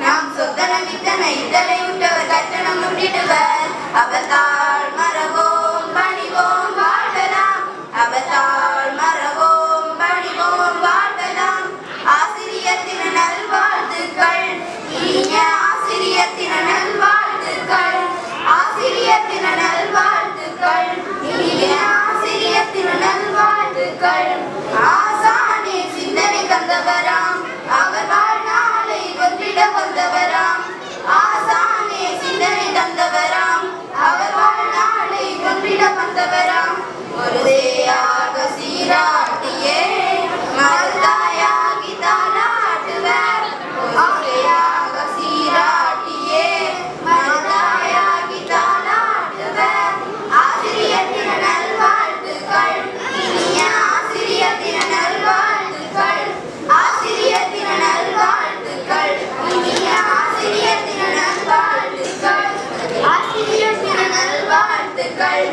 நாம் சொத்தன வித்தன இதழை விட்டவர் கட்டணம் முட்டிடுவர் அவத்தாள் மரவோம் பணிவோம் வாழ்வலாம் அவத்தாள் மரவோம் பணிவோம் வாழ்வலாம் ஆசிரியர் தின நல்வாழ்த்துக்கள் இனிய ஆசிரியர் தின நல்வாழ்த்துக்கள் ஆசிரியர் தின நல்வாழ்த்துக்கள் இனிய ஆசிரியர் தின நல்வாழ்த்துக்கள் ஆசானே சிந்தனை தந்தவராம் அவர் வாழ்நாளை ஒன்றிட வந்தவராம் ஆசானே சிந்தனை தந்தவராம் அவர் வாழ்நாளை ஒன்றிட வந்தவராம் ஒரு சேயாக சீராட்டியே மருதாயாகி தாளாட்டுவர் ஒரு சேயாக சீராட்டியே மருதாயாகி தாளாட்டுவர் ஆசிரியர் தின நல்வாழ்த்துக்கள் இனிய ஆசிரியர் தின நல்வாழ்த்துக்கள் ஆசிரியர் தின நல்வாழ்த்துக்கள் இனிய ஆசிரியர் தின நல்வாழ்த்துக்கள் ஆசிரியர் தின நல்வாழ்த்துக்கள்